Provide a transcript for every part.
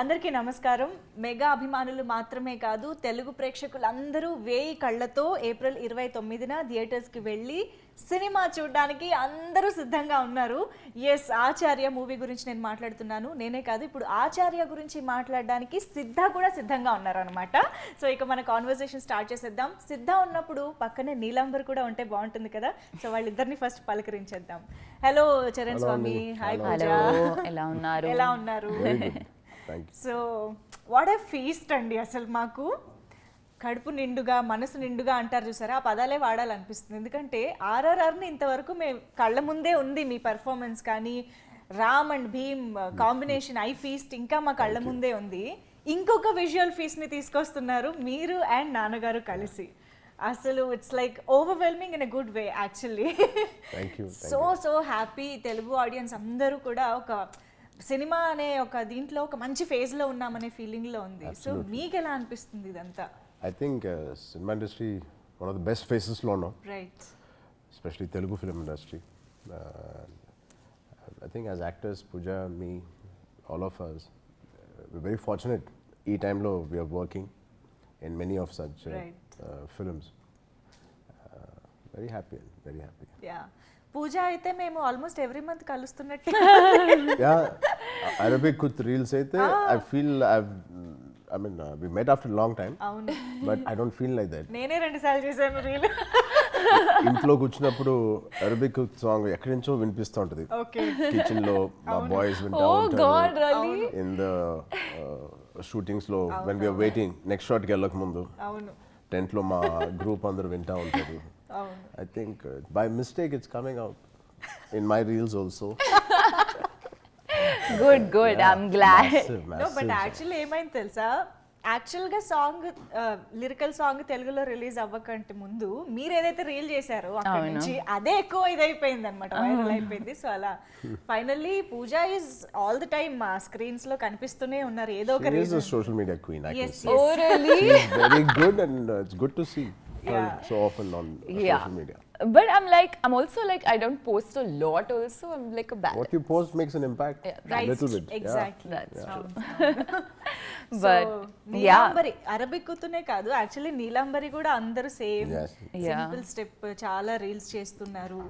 అందరికీ నమస్కారం. మెగా అభిమానులు మాత్రమే కాదు, తెలుగు ప్రేక్షకులందరూ 1000 కళ్ళతో ఏప్రిల్ 29న థియేటర్స్కి వెళ్ళి సినిమా చూడడానికి అందరూ సిద్ధంగా ఉన్నారు. ఎస్, ఆచార్య మూవీ గురించి నేను మాట్లాడుతున్నాను. నేనే కాదు, ఇప్పుడు ఆచార్య గురించి మాట్లాడడానికి సిద్ధ కూడా సిద్ధంగా ఉన్నారనమాట. సో ఇక మన కాన్వర్సేషన్ స్టార్ట్ చేసేద్దాం. సిద్ధ ఉన్నప్పుడు పక్కనే నీలాంబర్ కూడా ఉంటే బాగుంటుంది కదా. సో వాళ్ళిద్దరిని ఫస్ట్ పలకరించేద్దాం. హలో చరణ్ స్వామి. హాయ్ పూజ. ఎలా ఉన్నారు? ఎలా ఉన్నారు? సో వాట్ ఏ ఫీస్ట్ అండి. అసలు మాకు కడుపు నిండుగా మనసు నిండుగా అంటారు చూసారా, ఆ పదాలే వాడాలనిపిస్తుంది. ఎందుకంటే ఆర్ఆర్ఆర్ని ఇంతవరకు మేము కళ్ళ ముందే ఉంది మీ పర్ఫార్మెన్స్, కానీ Ram and Bheem combination eye feast ఇంకా మా కళ్ళ ముందే ఉంది. ఇంకొక విజువల్ ఫీస్ట్ని తీసుకొస్తున్నారు మీరు అండ్ నాన్నగారు కలిసి. అసలు it's like overwhelming in a good way actually. So happy. Telugu audience అందరూ కూడా ఒక సినిమా అనే ఒక దీంట్లో ఒక మంచి ఫేజ్లో ఉన్నామనే ఫీలింగ్లో ఉంది. సో మీకు ఎలా అనిపిస్తుంది ఇదంతా? I think cinema industry one of the best ఫేసెస్లో ఉన్నాం, right? Especially Telugu film industry. I think as actors, Pooja, me, all of us very fortunate. ఈ టైంలో we are working in many of such films. Very happy, very happy. Yeah, Pooja అయితే మేము almost every month కలుస్తున్నట్టు. Yeah, Arabic Kuthu reels అయితే I feel I mean, we met after a long time. అవును, but I don't feel like that. నేనే 2 సార్లు చేశాను reel. ఇంట్లో కూర్చున్నప్పుడు అరబిక్ సాంగ్ ఎక్కడి నుంచో వినిపిస్తూ ఉంటుంది. ఓకే, కిచెన్ లో మా బాయ్స్ వింటా ఉంటారు. ఇన్ ద షూటింగ్స్ లో when we are waiting next shot కి వెళ్ళక ముందు అవును, టెంట్ లో మా గ్రూప్ అందరూ వింటా ఉంటారు. అవును. I think by mistake it's coming out in my reels also. Good. Yeah, I'm glad. No, but actually ఏమైంది తెలుసా, యాక్చువల్గా సాంగ్ లిరికల్ సాంగ్ తెలుగులో రిలీజ్ అవ్వకంటే ముందు మీరు ఏదైతే రీల్ చేశారో అక్కడ నుంచి అదే ఎక్కువ ఇదైపోయింది అనమాట, వైరల్ అయిపోయింది. సో అలా finally Pooja is all the time మా స్క్రీన్స్ లో కనిపిస్తూనే ఉన్నారు ఏదో ఒక She is reason. a social media queen, I can Yes, say. yes. Oh, really? She is very good and it's good to see her Yeah. so often on Yeah. social media. But I'm also like, I don't post a lot also. I'm like a bad. What you post makes an impact, Right, a little bit. exactly. That's true. But, Neelambari అరబిక్కుతూనే కాదు, actually Neelambari కూడా అందరూ same Yes. Simple step చాలా reels చేస్తున్నారు.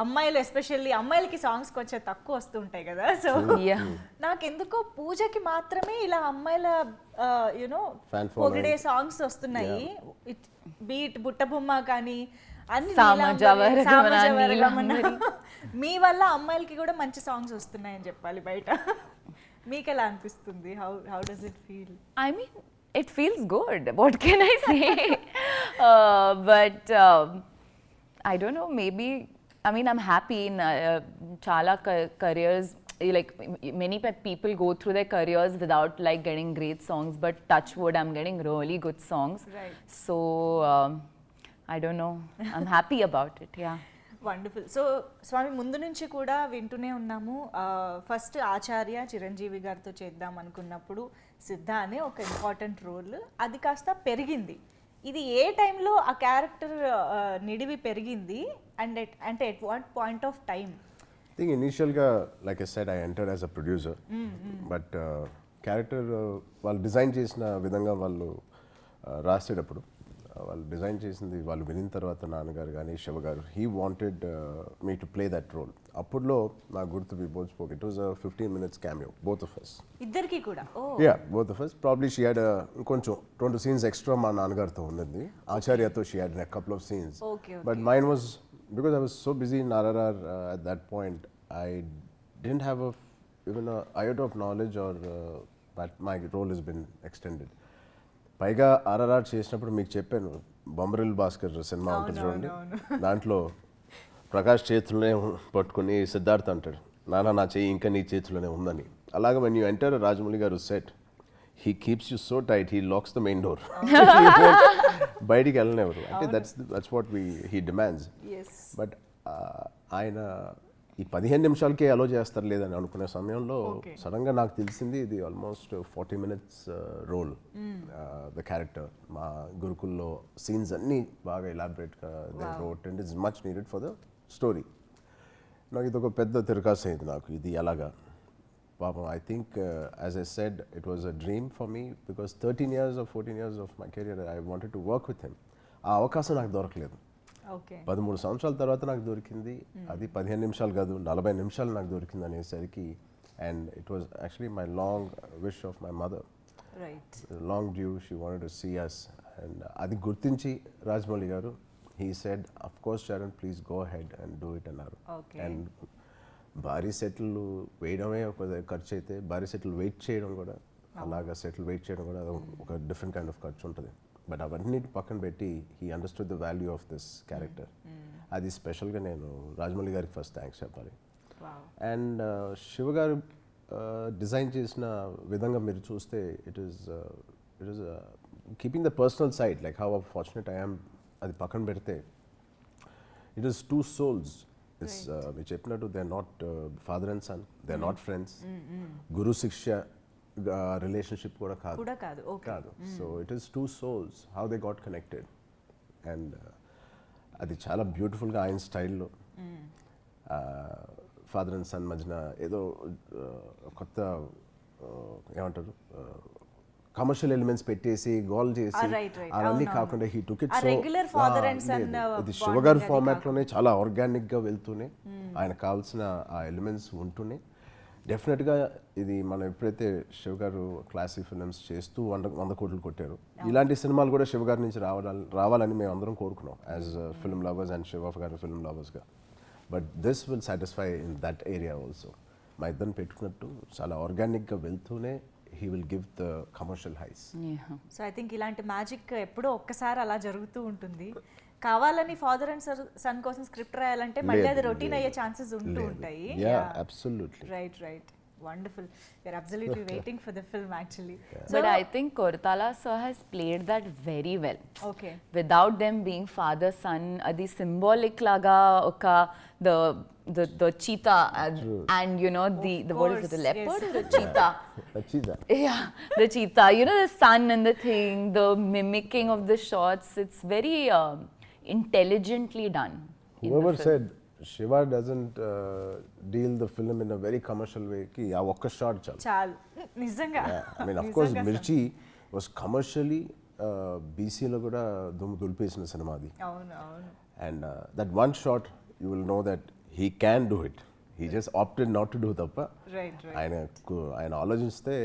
అమ్మాయిలు especially అమ్మాయిలకి songs కొంచెం తక్కువ వస్తుంటాయి కదా. So Yeah. నాకెందుకో పూజకి మాత్రమే ఇలా అమ్మాయిల యునో Fan following. పొగిడే సాంగ్స్ వస్తున్నాయి. బీట్ బుట్టబొమ్మ కానీ అన్ని సామజవరగమన, సామజవరగమన. నీలాంబరి. మీ వల్ల అమ్మాయిలకి కూడా మంచి సాంగ్స్ వస్తున్నాయని చెప్పాలి బయట. మీకు ఎలా అనిపిస్తుంది? How does it feel? I mean, it feels good. What can I say? But I don't know. Maybe, I mean, I'm happy in chala careers. Like many people go through their careers without like getting great songs, but touch wood, I'm getting really good songs. Right. So I don't know. I'm happy about it. Yeah. Wonderful. So Swami, ముందు నుంచి కూడా వింటూనే ఉన్నాము. First ఆచార్య చిరంజీవి గారితో చేద్దాం అనుకున్నప్పుడు సిద్ధ అనే ఒక ఇంపార్టెంట్ రోల్, అది కాస్త పెరిగింది. ఇది ఏ టైంలో ఆ క్యారెక్టర్ నిడివి పెరిగింది అండ్ అంటే at what point of time? I think initially, like I said, I entered as a producer. But character వాళ్ళు డిజైన్ చేసిన విధంగా వాళ్ళు రాసేటప్పుడు వాళ్ళు డిజైన్ చేసింది వాళ్ళు వినిన తర్వాత నాన్నగారు కానీ Shiva garu, he wanted me to play that role. అప్పుడులో నాకు గుర్తు we both spoke, it was 15 minutes cameo, both of us. ఇద్దరికి కూడా? Yeah, both of us. Probably she had కొంచెం 2 scenes extra మా నాన్నగారితో ఉన్నది. ఆచార్యతో she had a couple of scenes. Okay. But mine was, because I was so busy in RRR at that point, I didn't have even a iota of knowledge or that my role has been extended. పైగా RRR చేసినప్పుడు మీకు చెప్పాను, Bommarillu Bhaskar cinema ఉంటుంది చూడండి, దాంట్లో ప్రకాష్ చేతుల్లోనే పట్టుకుని సిద్ధార్థ్ అంటాడు, నాన్న నా చెయ్యి ఇంకా నీ చేతుల్లోనే ఉందని. అలాగే when you enter రాజమౌళి గారు set, he keeps you so tight, he locks the main door. బయటికి వెళ్ళనివ్వరు. అంటే that's what he demands. Yes. But ఆయన ఈ 15 నిమిషాలకే అలో చేస్తారు లేదని అనుకునే సమయంలో సడన్గా నాకు తెలిసింది ఇది almost 40 minutes role. The character మా గురుకుల్లో సీన్స్ అన్నీ బాగా ఎలాబరేట్గా they wrote and it's much needed for the story. నాకు ఇది ఒక పెద్ద తిరకాసు అయింది నాకు, ఇది ఎలాగా. Papa, I think, as I said, it was a dream for me because 13 years or 14 years of my career, I wanted to work with him. ఆ అవకాశం నాకు దొరకలేదు. ఓకే 13 సంవత్సరాల తర్వాత నాకు దొరికింది. అది 15 నిమిషాలు కాదు 40 నిమిషాలు నాకు దొరికింది అనేసరికి, and it was actually my long wish of my mother. Right long due, she wanted to see us. And అది గుర్తించి Rajamouli garu, he said of course Charan please go ahead and do it అన్నారు. ఓకే అండ్ భారీ సెట్లు వేయడమే ఒక ఖర్చు అయితే, భారీ సెట్లు వెయిట్ చేయడం కూడా, అలాగా సెటిల్ వెయిట్ చేయడం కూడా ఒక డిఫరెంట్ కైండ్ ఆఫ్ ఖర్చు ఉంటుంది. బట్ అవన్నీ పక్కన పెట్టి he understood the value of this character. అది స్పెషల్గా నేను రాజమౌళి గారికి ఫస్ట్ థ్యాంక్స్ చెప్పాలి. అండ్ శివ గారు డిజైన్ చేసిన విధంగా మీరు చూస్తే it is keeping the personal side, like how fortunate I am, అది పక్కన పెడితే it is two souls. It's మీరు చెప్పినట్టు they are not father and son, they are not friends, guru శిష్య రిలేషన్షిప్ కూడా కాదు. కాదు. So it is two souls, how they got connected. And అది చాలా బ్యూటిఫుల్గా ఆయన స్టైల్లో ఫాదర్ అండ్ సన్ మధ్యన ఏదో కొత్త ఏమంటారు కమర్షియల్ ఎలిమెంట్స్ పెట్టేసి గోల్ చేసి అవన్నీ కాకుండా హీ టుక్ ఇట్ సో ఇది శివ గారి ఫార్మాట్లోనే చాలా ఆర్గానిక్గా వెళ్తూనే ఆయనకు కావాల్సిన ఆ ఎలిమెంట్స్ ఉంటూనే డెఫినెట్గా ఇది మనం ఎప్పుడైతే శివ గారు క్లాసిక్ ఫిల్మ్స్ చేస్తూ 100 కోట్లు కొట్టారు, ఇలాంటి సినిమాలు కూడా శివ గారి నుంచి రావాలని మేము అందరం కోరుకున్నాం as film lovers and Shiva గారి ఫిల్మ్ లవర్స్గా. But this will satisfy in that area also. మా ఇద్దరిని పెట్టుకున్నట్టు చాలా ఆర్గానిక్గా వెళ్తూనే he will give the commercial highs. So I think ఇలాంటి మ్యాజిక్ ఎప్పుడో ఒక్కసారి అలా జరుగుతూ ఉంటుంది. కావాలని ఫాదర్ అండ్ సన్ కోసం స్క్రిప్ట్ రాయాలంటే మళ్ళీ అది రొటీన్ అయ్యే ఛాన్సెస్ ఉంటూ ఉంటాయి. Absolutely. Right. Wonderful. We're absolutely waiting for the film actually. But I think Koratala sir has played that very well. Okay. Without them being father son, adi symbolic laga oka the cheetah and you know the what is it, the leopard or the cheetah? The cheetah. Yeah, the cheetah. You know the sun and the thing, the mimicking of the shots. It's very intelligently done. Whoever said Shiva doesn't deal the film in a very commercial way ki aa okka shot చాలు నిజంగా. I mean of course Mirchi was commercially BC లో కూడా దులిపేసిన cinema అది. అవును. And that one shot you will know that he can do it. He just opted not to do తప్ప. Right. ఆయన ఆలోచిస్తే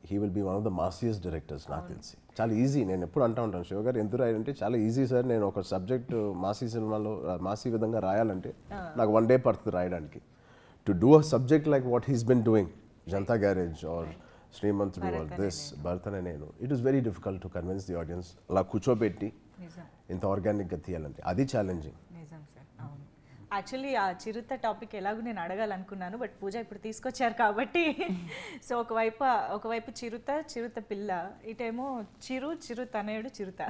he will be one of the massiest directors నాకు తెలిసి. చాలా ఈజీ. నేను ఎప్పుడు అంటూ ఉంటాను శివ గారు ఎందుకు రాయాలంటే చాలా ఈజీ సార్, నేను ఒక సబ్జెక్ట్ మాసీ సినిమాలో మాసీ విధంగా రాయాలంటే నాకు 1 day పడుతుంది రాయడానికి. To do a subject like what he's been doing, Janatha garage or Srimanthudu or this భరతనే నేను, it is very difficult to convince the audience అలా కూర్చోబెట్టి ఇంత ఆర్గానిక్గా తీయాలంటే అది ఛాలెంజింగ్. యాక్చువల్లీ ఆ చిరుత టాపిక్ ఎలాగో నేను అడగాలనుకున్నాను, బట్ పూజ ఇప్పుడు తీసుకొచ్చారు కాబట్టి. సో ఒకవైపు చిరుత పిల్ల, ఇటేమో చిరుతనేడు చిరుత.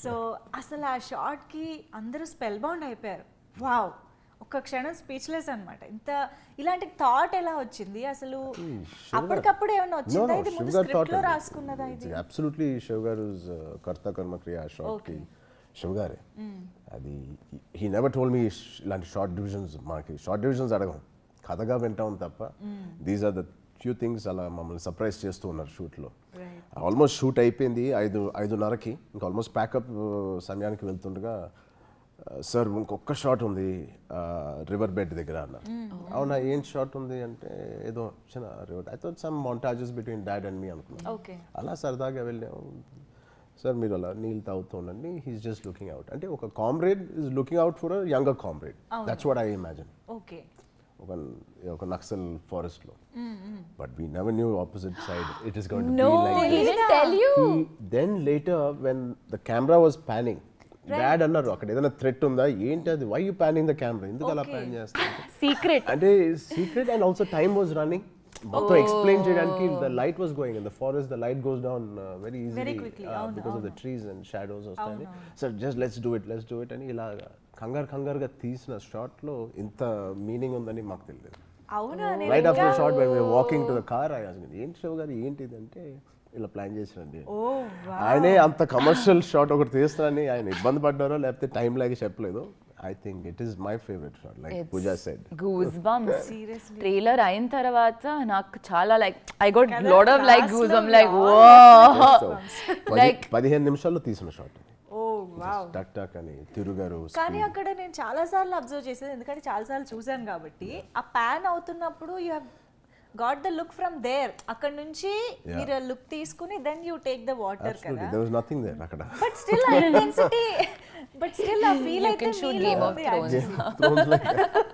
సో అసలు ఆ షార్ట్కి అందరూ స్పెల్ బౌండ్ అయిపోయారు. వావ్, ఒక్క క్షణం స్పీచ్లెస్ అనమాట. ఇలాంటి థాట్ ఎలా వచ్చింది అసలు? అప్పటికప్పుడు ఏమైనా వచ్చిందా? ఇది ముందు స్క్రిప్ట్ లో రాసుకున్నదా? ఇది అబ్సల్యూట్లీ శివ గారు కర్త కర్మ క్రియ షార్ట్ కి శివ గారే. అది హీ నెవర్ టోల్డ్ మీ ఇలాంటి షార్ట్ డివిజన్స్, మనకి షార్ట్ డివిజన్స్ అడగం, కథగా వింటాం తప్ప. These are the few things అలా మమ్మల్ని సర్ప్రైజ్ చేస్తూ ఉన్నారు షూట్లో. ఆల్మోస్ట్ షూట్ అయిపోయింది 5:30కి, ఇంకా ఆల్మోస్ట్ ప్యాకప్ సమయానికి వెళ్తుండగా సార్ ఇంకొక షాట్ ఉంది రివర్ బెడ్ దగ్గర అన్నారు. అవునా, ఏం షాట్ ఉంది అంటే ఏదో చిన్న river, I thought some montages between dad and me అనుకున్నాను. అలా సరదాగా వెళ్ళాము. సార్ మీరు అలా నీళ్ళు తాగుతూ ఉండండి, హీస్ జస్ట్ లుకింగ్ అవుట్ అంటే ఒక comrade is looking out for a younger comrade. That's what I imagine. ఒక నక్సల్ ఫారెస్ట్ లో. But we never knew opposite side it is going to be like he didn't tell you. Then later when the camera was panning, dad అన్నారు అక్కడ ఏదైనా threat ఉందా ఏంటి, అది why you panning the camera, ఎందుకు అలా pan చేస్తారు secret అంటే secret. And also time was running, మొత్తం ఎక్స్ప్లెయిన్ చేయడానికి the light was going in the forest, the light goes down very easily because of the trees and shadows వస్తాయి. Sir just let's do it అని ఇలా కంగారుగా తీసిన shot లో ఇంత meaning ఉందని మాకు తెలియదు. Right after shot when we walking to the car I asked ఏంటి శివ గారు ఏంటిది అంటే ఇలా ప్లాన్ చేసినండి. ఆయనే అంత కమర్షియల్ షాట్ ఒకటి తీస్తానని ఆయన ఇబ్బంది పడ్డారో లేకపోతే టైం లాగే చెప్పలేదు. I think it is my favorite shot, like It's Pooja said. Goose bumps Seriously. Trailer అయిన తర్వాత నాకు చాలా లైక్ ఐ గోట్ కదా, lot of like last goose లో బంప్ లైక్ we ఓ all So, Like- 15 నిమిషాల్లో తీసిన షాట్ ఓ వావ్. టక్ టక్ అని తిరుగారు కానీ అక్కడ నేను చాలా సార్లు అబ్జర్వ్ చేసేది, ఎందుకంటే చాలా సార్లు చూసాను కాబట్టి, ఆ ప్యాన్ అవుతున్నప్పుడు you have got the look from there, అక్కడ నుంచి మీరు లుక్ తీసుకుని then you take the water కదా. absolutely there was nothing there అక్కడ. బట్ స్టిల్ ఆ ఇంటెన్సిటీ, బట్ స్టిల్ ఆ ఫీల్ You అయితే can shoot మీలో Game of ఉంది Thrones. actually. Thrones like that.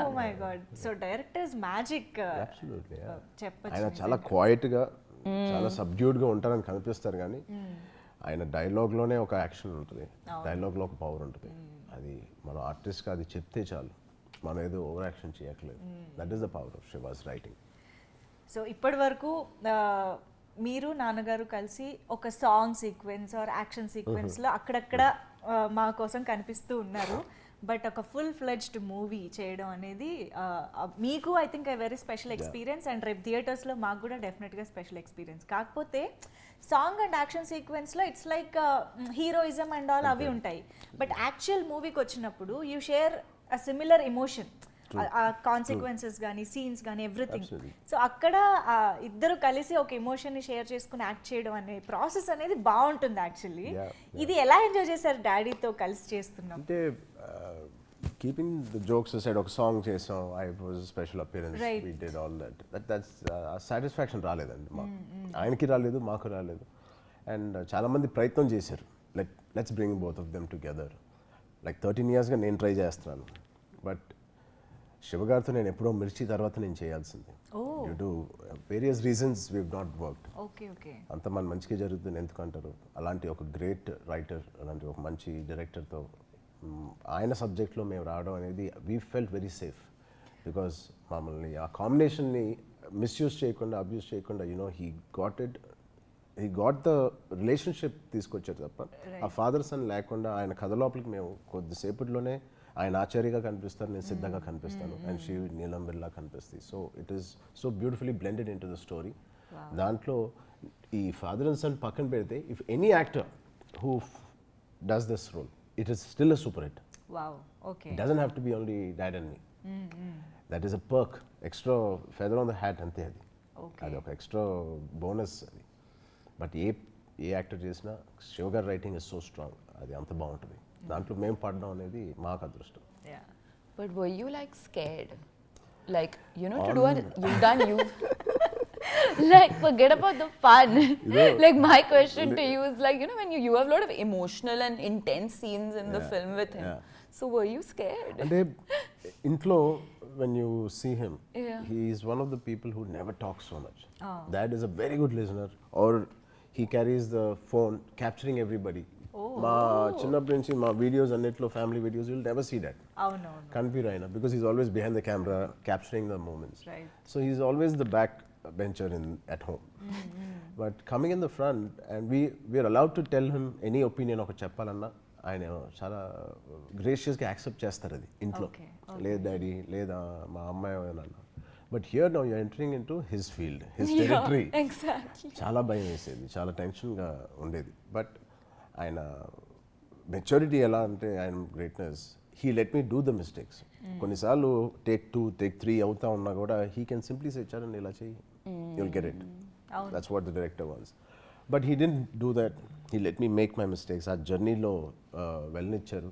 Oh my god. So director's magic. Absolutely, yeah. చెప్పొచ్చు. ఆయన చాలా క్వైట్ గా చాలా సబ్డ్యూడ్ గా ఉంటారని కనిపిస్తారు కానీ ఆయన డైలాగ్ లోనే ఒక యాక్షన్ ఉంటుంది, డైలాగ్ లో ఒక పవర్ ఉంటుంది. అది మన ఆర్టిస్ట్ కి అది చెప్తే చాలు, మనం ఏదో ఓవర్ యాక్షన్ చేయట్లేదు. That is the power of she was writing. So ఇప్పటి వరకు మీరు నాన్నగారు కలిసి ఒక సాంగ్ సీక్వెన్స్ ఆర్ యాక్షన్ సీక్వెన్స్లో అక్కడక్కడ మా కోసం కనిపిస్తూ ఉన్నారు. బట్ ఒక ఫుల్ ఫ్లెడ్జ్డ్ మూవీ చేయడం అనేది మీకు I think a very special experience, and రేపు థియేటర్స్లో మాకు కూడా డెఫినెట్గా స్పెషల్ ఎక్స్పీరియన్స్. కాకపోతే సాంగ్ అండ్ యాక్షన్ సీక్వెన్స్లో it's like heroism and all అవి ఉంటాయి, బట్ యాక్చువల్ మూవీకి వచ్చినప్పుడు you share a similar emotion, ఆ కాన్సిక్వెన్సెస్ కానీ సీన్స్ కానీ ఎవ్రీథింగ్. సో అక్కడ ఇద్దరు కలిసి ఒక ఎమోషన్ ని షేర్ చేసుకుని యాక్ట్ చేయడం అనే ప్రాసెస్ అనేది బాగుంటుంది యాక్చువల్లీ. ఇది ఎలా ఎంజాయ్ చేశారు డాడీతో కలిసి చేస్తున్నాం? అంటే కీపింగ్ ద జోక్స్ సైడ్ ఒక సాంగ్ చేసాం, I was special appearance, we did all that's satisfaction రాలేదండి మాకు, ఆయనకి రాలేదు, మాకు రాలేదు. అండ్ చాలా మంది ప్రయత్నం చేశారు, let's bring both of them together. Like 13 yearsగా నేను ట్రై చేస్తున్నాను, బట్ శివగారితో నేను ఎప్పుడో మిర్చి తర్వాత నేను చేయాల్సింది. Due to various reasons we not worked. Okay okay. అంత మన మంచిగా జరుగుతుంది ఎందుకు అంటారు? అలాంటి ఒక గ్రేట్ రైటర్, అలాంటి ఒక మంచి డైరెక్టర్తో ఆయన సబ్జెక్ట్లో మేము రావడం అనేది we felt very safe, because మమ్మల్ని ఆ కాంబినేషన్ని మిస్యూజ్ చేయకుండా, అబ్యూస్ చేయకుండా, you know he got the relationship తీసుకొచ్చారు తప్ప ఆ ఫాదర్ సన్ లేకుండా ఆయన కథ లోపలికి మేము కొద్దిసేపట్లోనే ఆయన ఆచార్యగా కనిపిస్తారు, నేను సిద్ధంగా కనిపిస్తాను, అండ్ షీ నీలం బిర్లా కనిపిస్తుంది. So it is so beautifully blended in to the story. దాంట్లో ఈ ఫాదర్ అండ్ సన్ పక్కన పెడితే, if any actor who does this role, it is still a super hit. Wow. Okay. It doesn't have to be only dad and me. That is a perk, extra feather on the hat అంతే అది. అది ఒక extra bonus అది. But A actor చేసినా శివగారి writing is so strong, అది అంత బాగుంటుంది. దాంట్లో మేము పడడం అనేది మాకు అదృష్టం. But were you like scared? Like, you know, to do what you've done, you like forget about the fun. Like my question to you is like, you know, when you have a lot of emotional and intense scenes in the film with him. So were you scared? అంటే ఇంట్లో when you see him, Yeah. he is one of the people who never talks so much. Dad is a very good listener, or he carries the phone capturing everybody. మా చిన్నప్పటి నుంచి మా videos అన్నిట్లో, family videos, will never see that. అవునవును. Confuse అయినా, because is always behind the camera capturing the moments. So is always the back bencher at home. But coming in the front, and we are allowed to tell him any opinion ఒక చెప్పాలన్నా ఆయన చాలా గ్రేషియస్గా accept చేస్తారు అది ఇంట్లో. లేదు daddy, లేదా మా అమ్మాయి అన్న. But here now you entering in to his field, his territory. చాలా భయం వేసేది, చాలా టెన్షన్గా ఉండేది. బట్ ఆయన మెచ్యూరిటీ ఎలా అంటే, ఆయన greatness, he let me do the mistakes. కొన్నిసార్లు టేక్ 2, టేక్ 3 అవుతా ఉన్నా కూడా హీ కెన్ సింప్లీ సే చాలని ఇలా చెయ్యి, you'll get it. That's what the director wants. But he didn't do that, he let me make my mistakes. ఆ జర్నీలో వెళ్ళనిచ్చారు.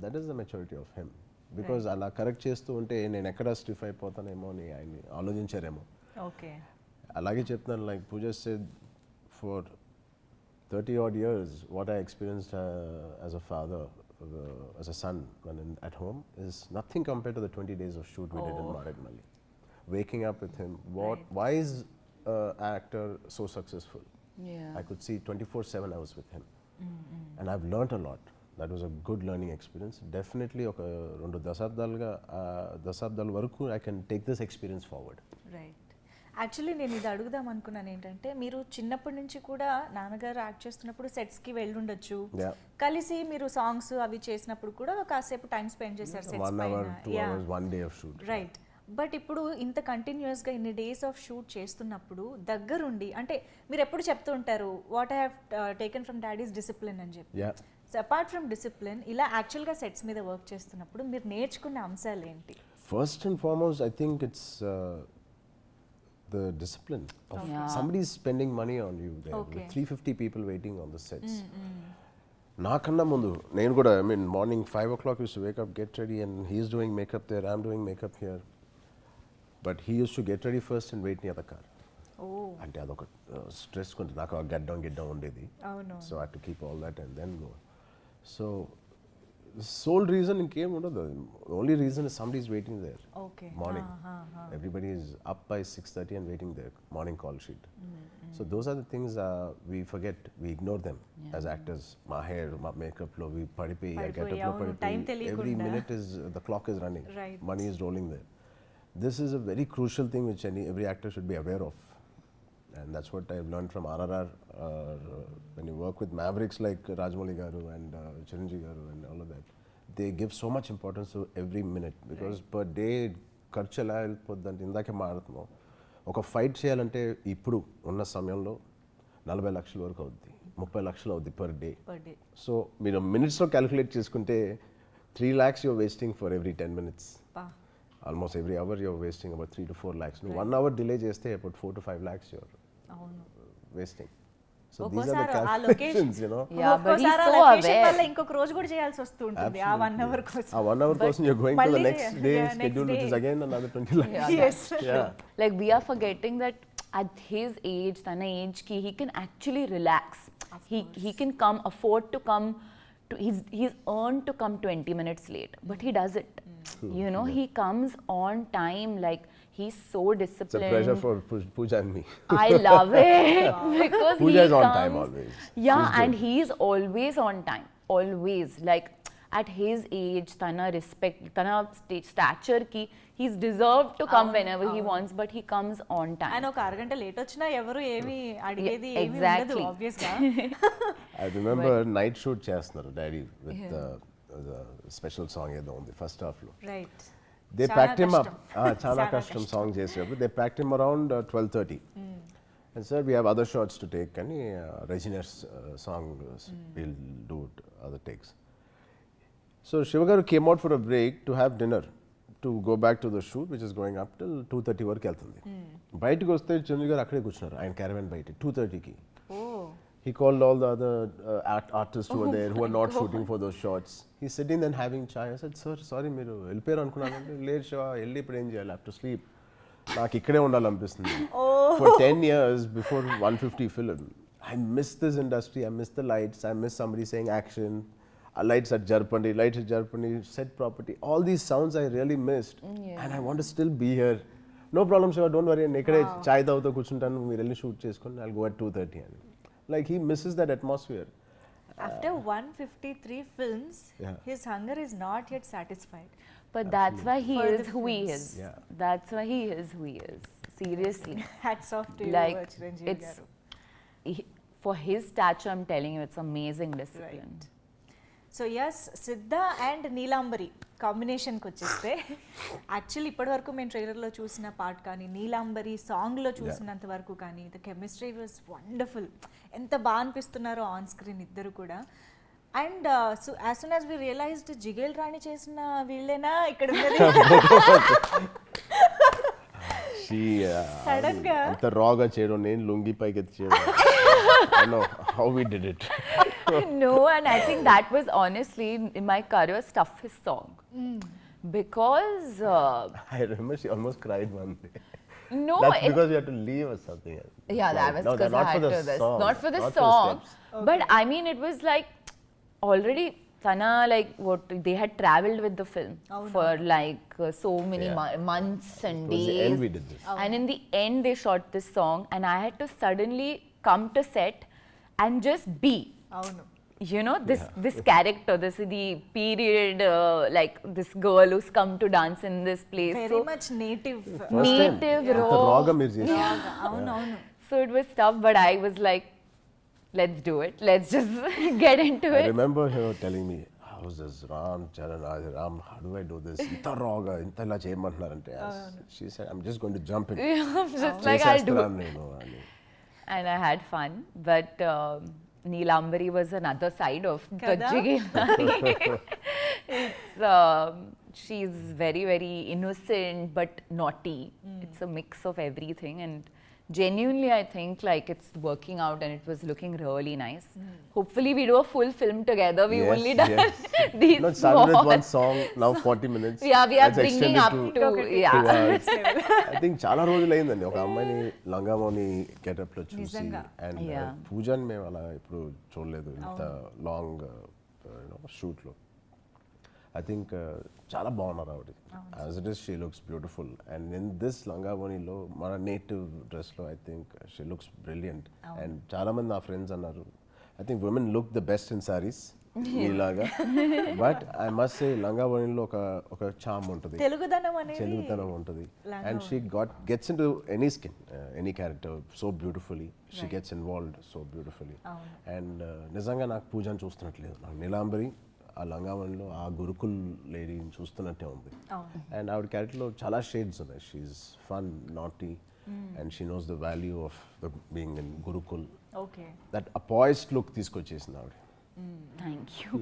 That is the maturity of him. Because అలా కరెక్ట్ చేస్తూ ఉంటే నేను ఎక్కడ స్టిఫ్ అయిపోతానేమో అని ఆయన ఆలోచించారేమో. ఓకే. అలాగే చెప్తున్నాను, like Pooja said, for 30 odd years, what I experienced as a father, as a son, when at home, is nothing compared to the 20 days of shoot we did in Maradmalli. Waking up with him, why is actor so successful? I could see 24/7 I was with him. And I've learnt a lot. That was a good learning experience. Definitely ఒక 2 దశాబ్దాల వరకు I can take this experience forward. Right. Actually నేను ఇది అడుగుదాం అనుకున్నాను ఏంటంటే, మీరు చిన్నప్పటి నుంచి కూడా నాన్నగారు యాక్ట్ చేస్తున్నప్పుడు సెట్స్కి వెళ్ళుండొచ్చు, కలిసి మీరు సాంగ్స్ అవి చేసినప్పుడు కూడా కాసేపు టైం స్పెండ్ చేశారు sets 1 hour, 2 hours, 1 day of shoot. Right. But ఇప్పుడు ఇంత కంటిన్యూస్గా ఇన్ని డేస్ ఆఫ్ షూట్ చేస్తున్నప్పుడు దగ్గరుండి, అంటే మీరు ఎప్పుడు చెప్తూ ఉంటారు, what I have taken from daddy's discipline అని చెప్పి. సో అపార్ట్ ఫ్రమ్ డిసిప్లిన్ ఇలా యాక్చువల్గా సెట్స్ మీద వర్క్ చేస్తున్నప్పుడు మీరు నేర్చుకునే అంశాలు ఏంటి? First and foremost, I think it's the discipline of somebody's spending money on you there Okay. with 350 people waiting on the sets. నాకన్నా ముందు నేను కూడా I mean morning 5 o'clock use to wake up get ready and he's doing makeup there I'm doing makeup here but he use to get ready first and wait near the car. అంటే అదొక stress కొంచెం నాకు గడ్డం ఉండేది. అవును. So I to keep all that and then go. So sole reason ఇంకేం ఉండదు. Only reason is somebody is waiting there Okay. morning. Everybody is up by 6:30 and waiting there morning call sheet. So those are the things we forget, we ignore them as actors. My hair, my makeup lo we padipoyi I get up lo అవును, time padipoyi తెలియకుండా. every minute is the clock is running. Right. Money is rolling there. This is a very crucial thing which every actor should be aware of. And that's what I've learned from RRR. When you work with mavericks like Rajamouli garu and Chiranjeevi garu and all of that, they give so much importance to every minute because per day ఖర్చు ఎలా వెళ్ళిపోద్దంటే ఇందాకే మాట్లాడుతున్నాం. ఒక fight చేయాలంటే ఇప్పుడు ఉన్న సమయంలో 40 లక్షల వరకు అవుద్ది, 30 లక్షలు అవుద్ది పర్ డే. సో మీరు మినిట్స్లో క్యాలిక్యులేట్ చేసుకుంటే 3 lakhs you're wasting for every 10 minutes. Almost every hour you're wasting about 3 to 4 lakhs. No, 1 hour delay చేస్తే about 4 to 5 lakhs you're wasting. So these are the calculations, you know. Yeah, but he's ఒక్కోసారి ఆ so location aware. వల్ల ఇంకొక రోజు కూడా చేయాల్సి వస్తుంటుంది ఆ 1 hour కోసం. A 1 hour person you're going to the మళ్ళీ next day yeah, next schedule which day. is again another 20 lakhs. Yes. Yeah. Like we are forgetting that at his age, Tana age, he can actually relax. He can come, afford to come. He's earned to come 20 minutes late, but he does it. You know, he comes on time. Like he's so It's disciplined. a pleasure for Pooja and me. I love it because Pooja he is on comes, time always. Yeah, She's and good. he's always on time. Always. Like at his age, Tana respect, Tana stature ki, he's deserved to come whenever he wants, but he comes on time. ఆయన ఒక అరగంట late వచ్చినా ఎవరు ఏమి అడిగేది Yeah, ఏమీ ఉండదు exactly. Obvious గా. I remember night shoot చేస్తున్నారు daddy with the special song ఏదో ఉంది ఫస్ట్ హాఫ్ లో. రైట్. They చాలా packed him up. కష్టం. చాలా చాలా కష్టం సాంగ్ చేసేటప్పుడు. They packed him around 12:30. And sir, we have other shots to take. Can you Regina's song? We'll do it, other takes. So Shivagaru came out for a break to have dinner, to go back to the shoot, which is going up till 2:30 వరకు వెళ్తుంది. బయటకు వస్తే చంద్ర గారు అక్కడే కూర్చున్నారు ఆయన caravan బయట 2:30కి. He called all the other artists who were there who were not shooting for those shots. He's sitting there having chai. I said, sir, sorry, మీరు వెళ్ళిపోయారు అనుకున్నానంటే లేదు శివ వెళ్ళి ఇప్పుడు ఏం చేయాలి, have to sleep. నాకు ఇక్కడే ఉండాలనిపిస్తుంది. For 10 years before 150 film, I miss this industry, I miss the lights, I miss somebody saying action, lights at Jarpandi, set property. All these sounds I really missed. And I want to still be here. No problem, Shiva, don't worry. నేను ఇక్కడే చాయ్ తాగుతూ కూర్చుంటాను, మీరు వెళ్ళి shoot చేసుకోండి, I'll go at 2:30 అని. Like he misses that atmosphere. After 153 films, his hunger is not yet satisfied. But that's why he For is the who he films. is. Yeah. That's why he is who he is. Seriously. Hats off to Like, you, Chiranjeevi it's garu. for his stature, I'm telling you, it's amazing discipline. Right. So as Siddha and Neelambari కాంబినేషన్కి వచ్చేస్తే actually ఇప్పటివరకు మేము ట్రైలర్లో చూసిన part కానీ నీలాంబరి సాంగ్లో చూసినంత వరకు కానీ ద కెమిస్ట్రీ వాజ్ వండర్ఫుల్. ఎంత బాగా అనిపిస్తున్నారో ఆన్ స్క్రీన్ ఇద్దరు కూడా. And so as soon as we realised Jigel Rani చేసిన వీళ్ళేనా ఇక్కడ ఉన్నది Sudden గా అంత రాగా చేయడం, నేను లుంగి పైకి ఎత్తి చేయడం. I know how we did it. No, and I think that was honestly in my career's toughest song. Because I remember she almost cried one day. no, That's because you had to leave or something. yeah, that was No, because not I for had the to this. song, Not for the not for the song. steps. But I mean, it was like already Tana, like what they had traveled with the film for like so many months and Towards days. the end we did this. And in the end, they shot this song, and I had to suddenly come to set and just be. అవును. You know, this character, this the period, like this girl who's come to dance in this place. Very much native. Native, అంత raw. రాగా మీరు చేసి. అవునవును. So it was tough, but I was like, let's do it. Let's just get into I it. remember her telling me, how's this Ram Charan, Ram, how do I do this? ఇంత రాగా ఇంత ఇలా చేయమంటున్నారంటే she said, I'm just going to jump in. I'm just like, I'll do it. చేసేస్తున్నాను నేను అని. And I had fun, but Neelambari was another side of Kada? Gajji Gilani. It's, she's very, very innocent but naughty. It's a mix of everything, and genuinely I think like it's working out and it was looking really nice. Hopefully we do a full film together. We Yes, only done yes. these No, it started with small. one song, now 40 minutes. Yeah, we are That's bringing extended up to, to yeah. 2 hours. I think చాలా రోజులు అయిందండి ఒక అమ్మాయిని లంగామోని గెటప్లో చూసి నిజంగా. And Yeah. పూజని మేము అలా ఇప్పుడు చూడలేదు ఇంత లాంగ్ షూట్లో. ఐ థింక్ చాలా బాగున్నారు ఆవిడ. As it is she looks beautiful and in this లంగామోనిలో మన నేటివ్ డ్రెస్లో I think she looks brilliant. And చాలామంది నా ఫ్రెండ్స్ అన్నారు I think women look the best in saris ఇలాగా. బట్ ఐ మస్ట్ సే లంగావోణిలో ఒక చామ్ ఉంటుంది, తెలుగుదనం అనేది తెలుగుతనం ఉంటుంది. And she gets in to any skin any character so beautifully. She gets involved so beautifully. And నిజంగా నాకు పూజను చూస్తున్నట్లేదు, నాకు నీలాంబరి ఆ లంగావోణిలో ఆ గురుకుల్ లేడీని చూస్తున్నట్టే ఉంది. అండ్ ఆవిడ క్యారెక్టర్లో చాలా షేడ్స్ ఉన్నాయి. She's fun, naughty, and she knows the value of the being in Gurukul. Okay, that a poised look తీసుకొచ్చేసింది ఆవిడ. Thank you.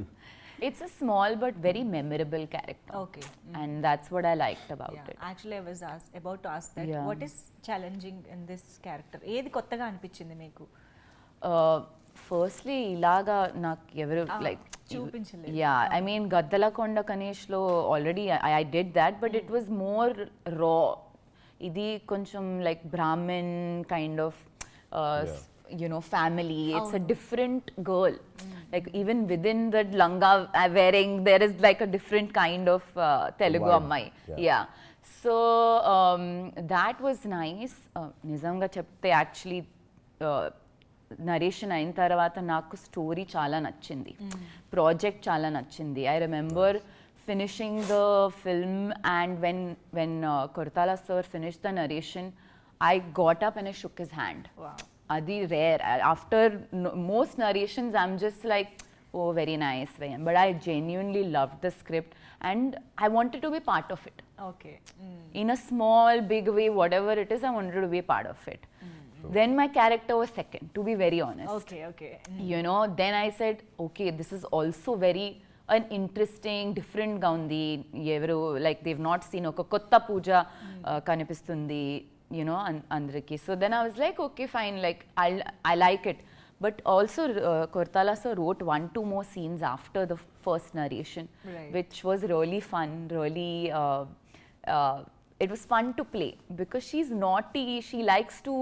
It's a small but very memorable character. Okay. And that's what I liked about it. Actually I was about to ask that Yeah. What is challenging in this character? ఏది కొత్తగా అనిపించింది మీకు? Firstly, ilaga nak evaru like చూపించలేదు. yeah, I mean Gaddalakonda Kaneshlo already I did that, but it was more raw. Idi koncham like Brahmin kind of you know, family. It's a different girl. Like even within the langa wearing, there is like a different kind of Telugu Vibe. ammai. Yeah. Yeah. So that was nice. Nizamga chepte actually narration అయిన తర్వాత నాకు story చాలా నచ్చింది, project చాలా నచ్చింది. I remember finishing the film and when Koratala sir finish the narration, I got up and I shook his hand. అది rare. After most narrations I'm just like, oh, very nice, but I genuinely loved the script and I wanted to be part of it. Okay. In a small, big way, whatever it is, I wanted to be a part of it. Then my character was second, to be very honest. Okay, okay. You know, then I said, okay, this is also very an interesting, different ga undi. Evaru like they've not seen oka kotta puja kanipistundi, you know, andariki. So then I was like, okay, fine, like I like it. But also Kortala sir wrote 1-2 more scenes after the first narration, Right. which was really fun, really it was fun to play because she's naughty, she likes to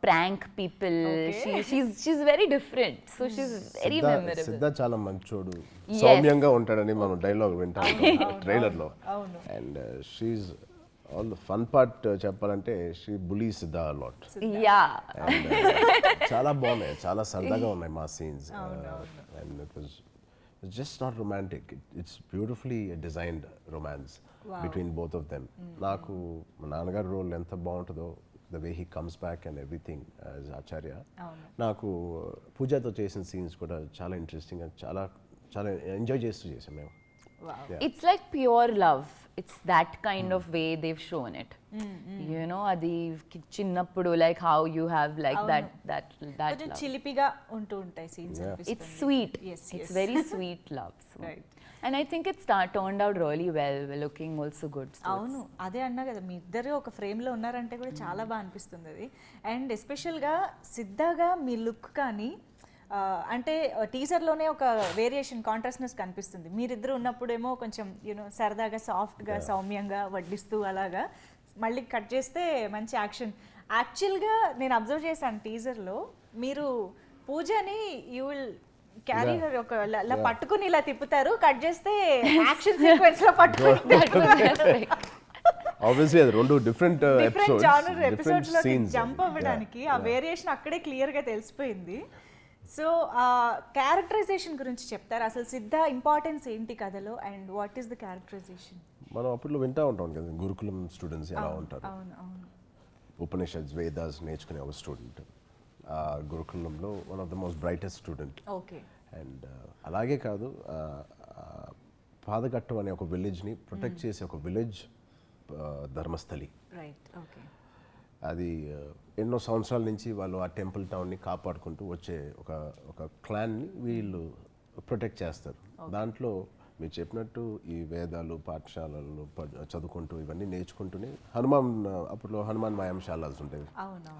prank people. Okay. She's very different, so she's very memorable. సిద్ధ చాలా మంచోడు, Yes. సౌమ్యంగా ఉంటాడని మనం dialogue వింటాం ట్రైలర్లో. అవును. And she's all the fun part చెప్పాలంటే she bully Siddha lot. Yeah. And చాలా బాగున్నాయి, చాలా సరదాగా ఉన్నాయి మా scenes. And it was just not romantic, it's beautifully designed romance between both of them. నాకు మా నాన్నగారి రోల్ ఎంత బాగుంటుందో, the way he comes back and everything as Acharya. నాకు పూజతో చేసిన సీన్స్ కూడా చాలా ఇంట్రెస్టింగ్, చాలా చాలా ఎంజాయ్ చేస్తూ చేసాం మేము. It's like pure love. It's that kind of way they've shown it. You know, adi chinnappudu, like how you have like that కొంచెం love. చిలిపిగా ఉంటూ ఉంటాయి సీన్స్ Yeah. అనిపిస్తుంది. It's sweet. Yes, It's yes. very sweet love. So. Right. And I think it's turned out really well. We're looking also good. So అవును, అదే అన్నా కదా, మీ ఇద్దరు ఒక ఫ్రేమ్లో ఉన్నారంటే కూడా చాలా బాగా అనిపిస్తుంది అది. అండ్ ఎస్పెషల్గా సిద్ధాగా మీ లుక్ కానీ అంటే టీజర్లోనే ఒక వేరియేషన్, కాంట్రాస్ట్నెస్ కనిపిస్తుంది. మీరిద్దరు ఉన్నప్పుడేమో కొంచెం యూనో సరదాగా సాఫ్ట్గా సౌమ్యంగా వడ్డిస్తూ అలాగా, మళ్ళీ కట్ చేస్తే మంచి యాక్షన్. యాక్చువల్గా నేను అబ్జర్వ్ చేశాను టీజర్లో, మీరు పూజని యూ విల్ క్యారీ ఒక ఇలా పట్టుకుని ఇలా తిప్పుతారు, కట్ చేస్తే యాక్షన్ సీక్వెన్స్ లో పట్టుకుని ఆబ్వియస్లీ అది రెండు డిఫరెంట్ డిఫరెంట్ జానర్ ఎపిసోడ్స్ లో సీన్స్ జంప్ అవ్వడానికి ఆ వేరియేషన్ అక్కడే క్లియర్ గా తెలిసిపోయింది. సో క్యారెక్టరైజేషన్ గురించి చెప్తారు, అసలు సిద్ధ ఇంపార్టెన్స్ ఏంటి కథలో and what is the characterisation? మనం అప్పట్లో వింటూ ఉంటాం కదా, గురుకులం స్టూడెంట్స్ ఎలా ఉంటారు, అవును అవును. ఉపనిషత్స్ వేదాస్ నేర్చుకునే ఒక స్టూడెంట్ గురుకులంలో one of the most brightest student. Okay. And అలాగే కాదు, పాదఘట్టం అనే ఒక విలేజ్ని ప్రొటెక్ట్ చేసే ఒక విలేజ్ ధర్మస్థలి. రైట్. ఓకే. అది ఎన్నో సంవత్సరాల నుంచి వాళ్ళు ఆ టెంపుల్ టౌన్ని కాపాడుకుంటూ వచ్చే ఒక క్లాన్ని వీళ్ళు ప్రొటెక్ట్ చేస్తారు. దాంట్లో మీరు చెప్పినట్టు ఈ వేదాలు పాఠశాలలు చదువుకుంటూ ఇవన్నీ నేర్చుకుంటూనే హనుమాన్ అప్పట్లో హనుమాన్ వ్యాయామశాలలు ఉంటాయి,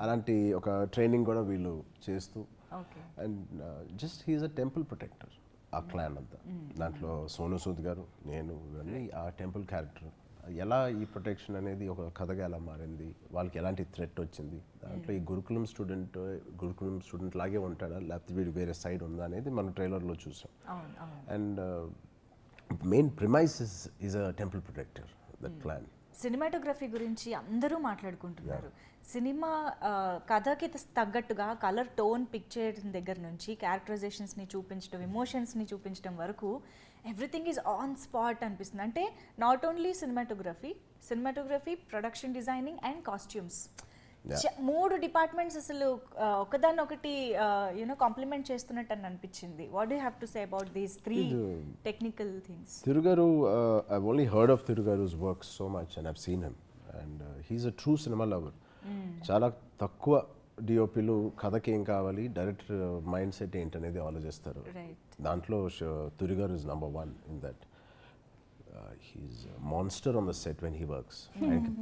అలాంటి ఒక ట్రైనింగ్ కూడా వీళ్ళు చేస్తూ and just he's a temple protector ఆ క్లాన్ అంతా. దాంట్లో సోను సూద్ గారు, నేను, ఇవన్నీ ఆ టెంపుల్ క్యారెక్టర్ ఎలా ఈ ప్రొటెక్షన్ అనేది ఒక కథగా ఎలా మారింది, వాళ్ళకి ఎలాంటి థ్రెట్ వచ్చింది, దాంట్లో ఈ గురుకులం స్టూడెంట్ లాగే ఉంటాడా లేకపోతే వీడు వేరే సైడ్ ఉందా అనేది మనం ట్రైలర్లో చూసాం. And main premise is a temple protector that clan. Cinematography గురించి అందరూ మాట్లాడుకుంటున్నారు. సినిమా కథకి తగ్గట్టుగా కలర్ టోన్ పిక్ చేయడం దగ్గర నుంచి క్యారెక్టరైజేషన్స్ని చూపించడం, ఎమోషన్స్ని చూపించడం వరకు ఎవ్రీథింగ్ ఈజ్ ఆన్ స్పాట్ అనిపిస్తుంది. అంటే not only cinematography, production designing and costumes, 3 departments అసలు ఒకదాన్ని ఒకటి కాంప్లిమెంట్ చేస్తున్నట్టు అని అనిపించింది. What do have to say about these 3 technical things? Thirugaru, I've only heard of Thirugaru's work so much and I've seen him and he's a true cinema lover. చాలా తక్కువ డిఓపిలు కథకి ఏం కావాలి, డైరెక్టర్ మైండ్ సెట్ ఏంటి అనేది ఆలోచిస్తారు. దాంట్లో Thirugaru is number 1 in that. He's a monster on the set when he works.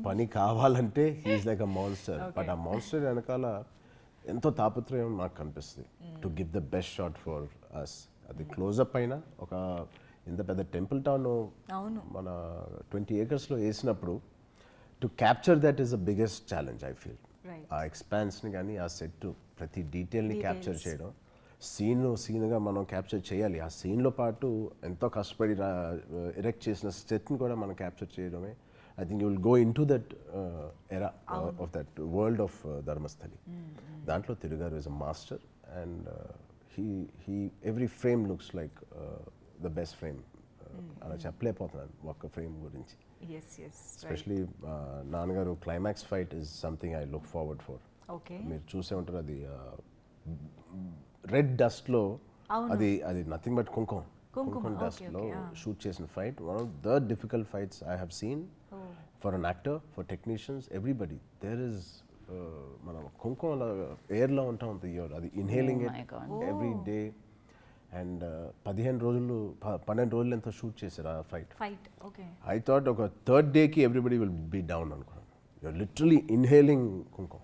పని కావాలంటే he's like a monster. బట్ ఆ మాన్స్టర్ వెనకాల ఎంతో తాపత్రయం నాకు కనిపిస్తుంది to give the best shot for us. అది క్లోజప్ అయినా ఒక ఇంత పెద్ద టెంపుల్ టౌన్ మన 20 acresలో వేసినప్పుడు to capture that is the biggest challenge I feel. ఆ ఎక్స్పాన్స్ని కానీ ఆ సెట్ ప్రతి డీటెయిల్ని క్యాప్చర్ చేయడం, సీన్గా మనం క్యాప్చర్ చేయాలి. ఆ సీన్లో పాటు ఎంతో కష్టపడి ఎరెక్ట్ చేసిన సెట్ని కూడా మనం క్యాప్చర్ చేయడమే. I think you will go in to that era of that world of Dharmasthali. దాంట్లో Thirugaru is a master and he every frame looks like the best frame. అలా చెప్పలేకపోతున్నాను ఒక్క ఫ్రేమ్ గురించి. ఎస్పెషలీ నాన్నగారు climax fight is something I look forward for. మీరు చూసే ఉంటారు, అది రెడ్ డస్ట్లో అది నథింగ్ బట్ కుంకుమ డస్ట్లో షూట్ చేసిన fight. One of the difficult fights I have seen for an actor, for technicians, everybody. There is మన కుంకుమ ఎయిర్లో ఉంటా ఉంటుంది, అది inhaling it every day. And 12 రోజులు ఎంతో షూట్ చేశారు ఆ ఫైట్. ఐ థాట్ ఒక 3rd డేకి ఎవ్రీబడి విల్ బీ డౌన్ అనుకున్నాను. యూఆర్ లిటరలీ ఇన్హేలింగ్ కుంకుమ.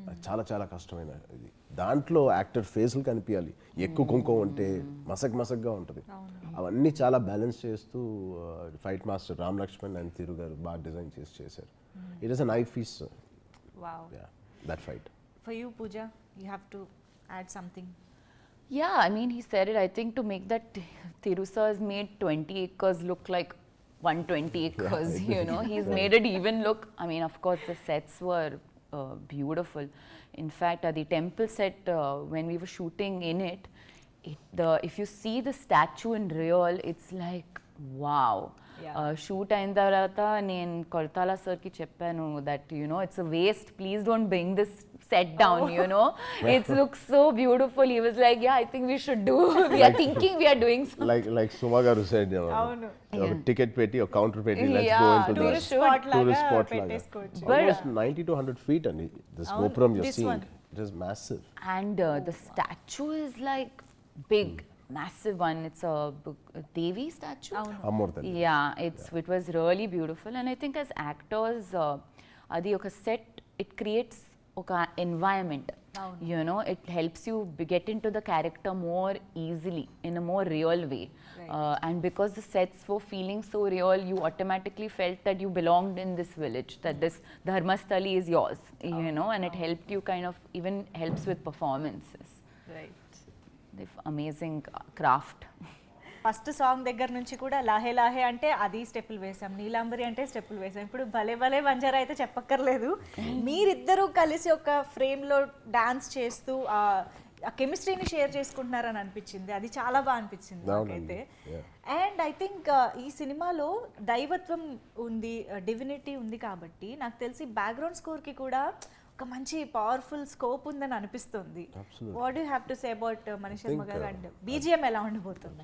అది చాలా చాలా కష్టమైన ఇది. దాంట్లో యాక్టర్ ఫేస్లు కనిపించాలి, ఎక్కువ కుంకుమ ఉంటే మసగ్గా ఉంటుంది. అవన్నీ చాలా బ్యాలెన్స్ చేస్తూ fight master Ram Lakshman and Thirugaru బాగా డిజైన్ చేశారు. It is an eye feast that fight. For you, Pooja, you have to add something. Yeah, I mean, he said it. I think to make that Thiru sir has made 20 acres look like 120 acres, you know. He's made it even look, I mean, of course, the sets were beautiful. In fact, the temple set, when we were shooting in it, if you see the statue in real, it's like, wow. Shoot అయిన తర్వాత నేను కొరతాల సార్కి చెప్పాను that it's a waste, please don't bring this set down, it's looks so beautiful. He was like, yeah, I think we should do, we are thinking we are doing like Suma garu said, ticket పెట్టి ఒక counter పెట్టి let's go into this tourist spot లాగా. Almost 90 to 100 feet and this Gopram you're seeing, it is massive. And the statue is like big, massive one. It's a Devi statue. Yeah, it was really beautiful. And I think as actors, adi oka set, it creates oka environment. It helps you get into the character more easily, in a more real way. And because the sets were feeling so real, you automatically felt that you belonged in this village, that this Dharmasthali is yours, and it helped you kind of, even helps with performances. Right. Amazing craft. First song దగ్గర నుంచి కూడా లాహే లాహే అంటే అది స్టెప్పులు వేసాం, నీలాంబరి అంటే స్టెప్పులు వేసాం, ఇప్పుడు భలే భలే బంజారా అయితే చెప్పక్కర్లేదు. మీరిద్దరూ కలిసి ఒక ఫ్రేమ్లో డాన్స్ చేస్తూ ఆ కెమిస్ట్రీని షేర్ చేసుకుంటున్నారని అనిపించింది. అది చాలా బాగా అనిపించింది నాకైతే. అండ్ ఐ థింక్ ఈ సినిమాలో దైవత్వం ఉంది, డివినిటీ ఉంది కాబట్టి నాకు తెలిసి బ్యాక్గ్రౌండ్ స్కోర్కి కూడా ఒక మంచి పవర్ఫుల్ స్కోప్ ఉందని అనిపిస్తుంది. What do have to say about Mani Sharma garu and BGM ఎలా ఉండబోతుంది?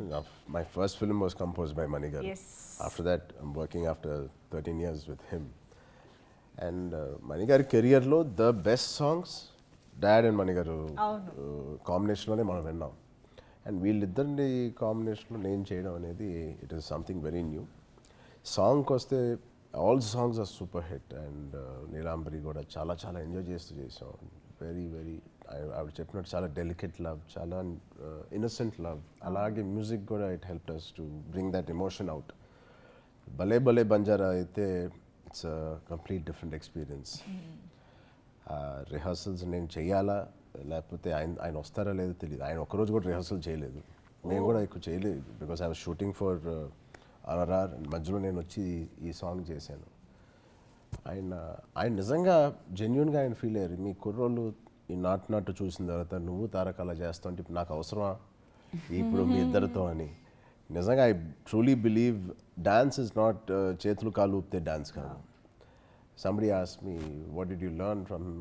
My first film was composed by Mani garu. After that I'm working after 13 years with him. And మణిగారి కెరియర్లో the best songs dad and మణిగారు కాంబినేషన్లోనే మనం విన్నాం. And వీళ్ళిద్దరిని కాంబినేషన్లో నేను చేయడం అనేది it is something very new. సాంగ్కి వస్తే all songs are super hit. And Neelambari కూడా చాలా చాలా ఎంజాయ్ చేసాం. వెరీ వెరీ ఆవిడ చెప్పినట్టు చాలా డెలికేట్ లవ్, చాలా ఇన్నోసెంట్ లవ్. అలాగే మ్యూజిక్ కూడా it help us to bring that emotion out. భలే భలే బంజారా అయితే it's complete different experience. Rehearsals నేను చెయ్యాలా లేకపోతే ఆయన వస్తారా లేదో తెలియదు. ఆయన ఒక్కరోజు కూడా రిహర్సల్ చేయలేదు, నేను కూడా ఎక్కువ చేయలేదు. Because I was shooting for RRR. మధ్యలో నేను వచ్చి ఈ సాంగ్ చేశాను. ఆయన నిజంగా జెన్యున్గా ఆయన ఫీల్ అయ్యారు. మీ కుర్రోళ్ళు ఈ నాటు చూసిన తర్వాత నువ్వు తారక అలా చేస్తావు అంటే నాకు అవసరమా ఇప్పుడు మీ ఇద్దరితో అని. నిజంగా I truly believe dance is not చేతులు కాలు ఊపితే డాన్స్ కాదు. Somebody asked me, what did you learn from him?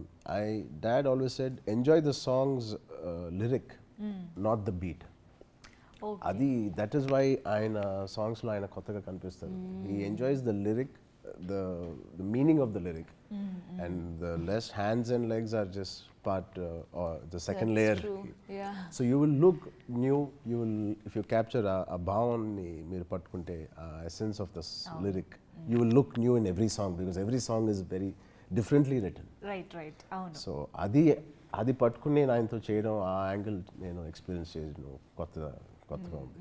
Dad always said, enjoy the song's lyric, not the beat. Adi, that is why ఆయన సాంగ్స్లో ఆయన కొత్తగా కనిపిస్తారు. He enjoys the lyric, the meaning of the lyric, and the less hands and legs are just part or the second layer. True. Yeah. So you will look new. You will, if you capture a భావాన్ని మీరు పట్టుకుంటే essence of the lyric, you will look new in every song because every song is very differently written. Right అవును. So అది పట్టుకుని నేను ఆయనతో చేయడం, ఆ యాంగిల్ నేను ఎక్స్పీరియన్స్ చేయడం కొత్తగా ఉంది.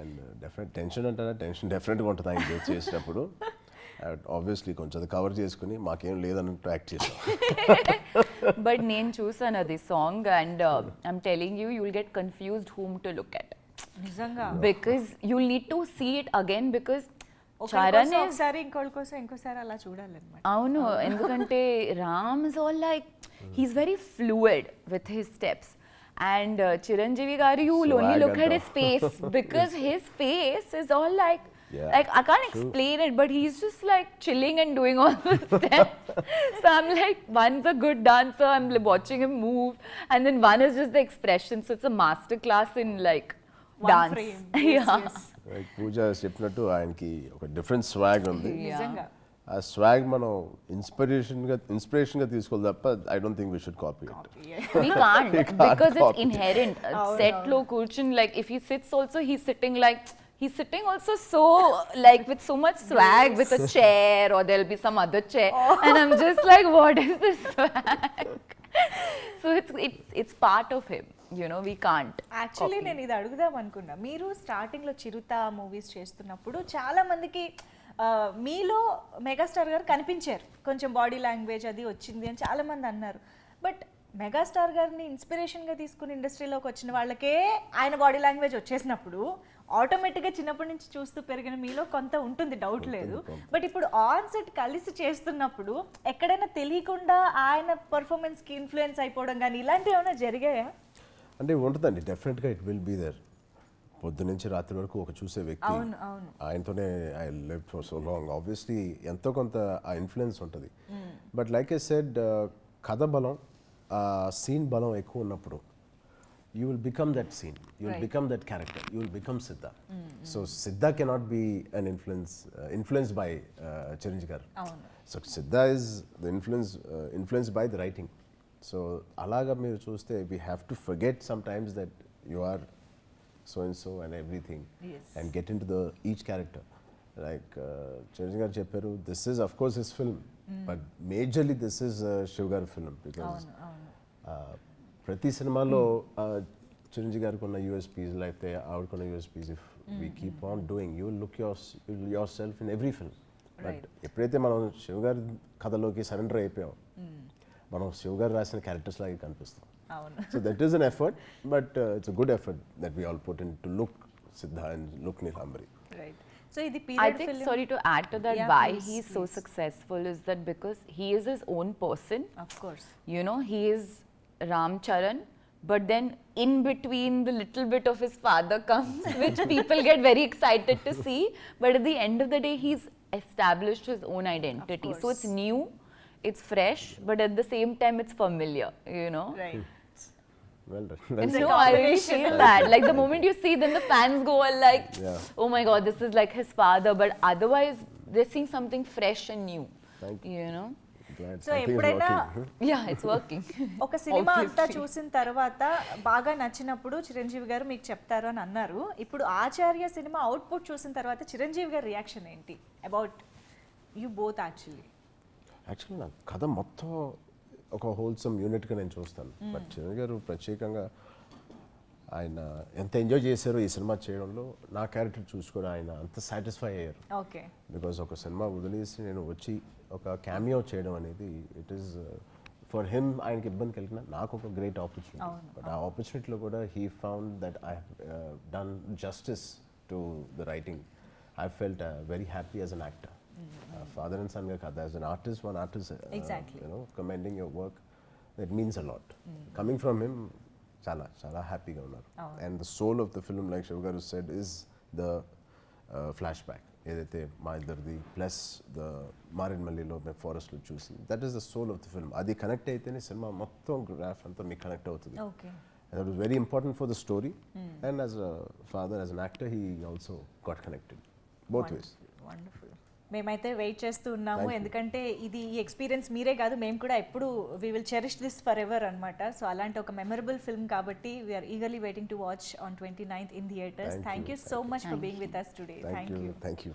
అండ్ డెఫినెట్ టెన్షన్ అంటారా, టెన్షన్ డెఫినెట్గా ఉంటుంది ఆయన చేసినప్పుడు. ఆబ్వియస్లీ కొంచెం అది కవర్ చేసుకుని మాకేం లేదన్నట్టు యాక్ట్ చేసాం. బట్ నేను చూసాను అది song and I'm telling you will get confused whom to look at. నిజంగా because you need to see it again because Charan ఒకసారి ఇంకోసారి అలా చూడాలన్నమాట. అవును, ఎందుకంటే Ram is all like he's very fluid with his steps and Chiranjeevi garu you will only look at his face because his face is all like I can't explain it, but he's just like chilling and doing all the steps. So I'm like, one's a good dancer, I'm watching him move, and then one is just the expression. So it's a master class in like One dance. frame. Yeah. పూజ చెప్పినట్టు ఆయనకి ఒక different swag ఉంది. నిజంగా ఆ swag మనం ఇన్స్పిరేషన్గా తీసుకోవాలి తప్ప I don't think we should copy it. We can't because it's inherent. Set low kurchin, like if he sits also, he's sitting also so like with so much swag with a chair or there'll be some other chair and I'm just like, what is this swag? So it's part of him, you know, we can't. Actually నేను ఇది అడుగుదాం అనుకున్నా. మీరు స్టార్టింగ్లో చిరుత movies చేస్తున్నప్పుడు చాలా మందికి మీలో మెగాస్టార్ గారు కనిపించారు, కొంచెం బాడీ లాంగ్వేజ్ అది వచ్చింది అని చాలా మంది అన్నారు. బట్ మెగాస్టార్ గారిని ఇన్స్పిరేషన్గా తీసుకుని ఇండస్ట్రీలోకి వచ్చిన వాళ్ళకే ఆయన బాడీ లాంగ్వేజ్ వచ్చేసినప్పుడు ఆటోమేటిక్గా చిన్నప్పటి నుంచి చూస్తూ పెరిగిన మీలో కొంత ఉంటుంది, డౌట్ లేదు. బట్ ఇప్పుడు ఆన్ సెట్ కలిసి చేస్తున్నప్పుడు ఎక్కడైనా తెలియకుండా ఆయన పర్ఫార్మెన్స్కి ఇన్ఫ్లుయెన్స్ అయిపోవడం కానీ ఇలాంటివి ఏమైనా జరిగాయా? అంటే ఉంటుందండి, డెఫినెట్గా ఇట్ విల్ బీ దేర్. పొద్దు నుంచి రాత్రి వరకు ఒక చూసే వ్యక్తి, ఆయనతోనే I live for so long. Obviously ఎంతో కొంత ఆ ఇన్ఫ్లుయెన్స్ ఉంటుంది. బట్ లైక్ ఐ సెడ్, కథ బలం, సీన్ బలం ఎక్కువ ఉన్నప్పుడు you will become that scene, you will become that character, you will become Siddha. So Siddha cannot be an influenced by Chiranjeevi garu. So Siddha is the influenced by the writing. So alaga meer chuste we have to forget sometimes that you are so and so and everything, and get into the each character. Like Chiranjeevi garu chepparu, this is of course his film, but majorly this is Shiv garu film because ప్రతి సినిమాలో చిరంజీవి గారికి ఉన్న USPs లేకపోతే ఆవిడకున్న USPs if we keep on doing you look yourself in every film. But ఎప్పుడైతే మనం శివ్ గారి కథలోకి సరెండర్ అయిపోయాం, మనం శివ్ గారు రాసిన క్యారెక్టర్స్ లాగే కనిపిస్తాం. So that is an effort, but it's a good effort that we all put in to look Siddha and look Neelambari. So I think, sorry to add to that, why he's so successful is that because he is his own person. Of course. You know, he is Ram Charan, but then in between the little bit of his father comes, which people get very excited to see. But at the end of the day, he's established his own identity. So it's new, it's fresh, but at the same time, it's familiar, you know. Right. Well done. And no, I really feel that. Like the moment you see, then the fans go all like, oh my God, this is like his father. But otherwise, they're seeing something fresh and new. Thank you. You know. glad. So, Something is ఎప్పుడైనా working. Yeah, it's working. ఒక cinema అంతా Obviously. చూసిన తర్వాత బాగా నచ్చినప్పుడు చిరంజీవి గారు మీకు చెప్తారు అని అన్నారు. ఇప్పుడు ఆచార్య సినిమా అవుట్పుట్ చూసిన తర్వాత చిరంజీవి గారి రియాక్షన్ ఏంటి about you both actually? Actually నా కథ మొత్తం ఒక హోల్సమ్ యూనిట్గా నేను చూస్తాను. బట్ చిరంజీవి గారు ప్రత్యేకంగా ఆయన ఎంత ఎంజాయ్ చేశారో ఈ సినిమా చేయడంలో నా క్యారెక్టర్ చూసి కూడా ఆయన అంత సాటిస్ఫై అయ్యారు. ఓకే. బికాజ్ ఒక సినిమా వదిలేసి నేను వచ్చి ఒక క్యామియో చేయడం అనేది ఇట్ ఈస్ ఫర్ హిమ్, ఆయనకి ఇబ్బంది కలిగిన నాకు ఒక గ్రేట్ ఆపర్చునిటీ. బట్ ఆ ఆపర్చునిటీలో కూడా he found that I done justice to the writing. I felt very happy as an actor. Father and son గా కాదు, as an artist, one artist, Exactly. Commending your work, that means a lot. Coming from him చాలా చాలా హ్యాపీగా ఉన్నారు. And the soul of the film, like Shiva garu said, is the flash back ఏదైతే మా ఇద్దరిది plus the మారేడుమల్లిలో మేము ఫారెస్ట్లో చూసి, that is the soul of the film. అది కనెక్ట్ అయితేనే సినిమా మొత్తం గ్రాఫ్ అంతా మీకు కనెక్ట్ అవుతుంది. Okay. That was very important for the story. And as a father, as an actor, he also got connected. Both ways. Wonderful. మేమైతే wait చేస్తూ ఉన్నాము, Thank you. ఎందుకంటే ఇది ఈ ఎక్స్పీరియన్స్ మీరే కాదు మేము కూడా ఎప్పుడు we will cherish this for ever అనమాట. సో అలాంటి ఒక మెమరబుల్ ఫిల్మ్ కాబట్టి we're eagerly waiting to watch on 29th in theatres. Thank thank you. You so much for being with us today. Thank you. Thank you.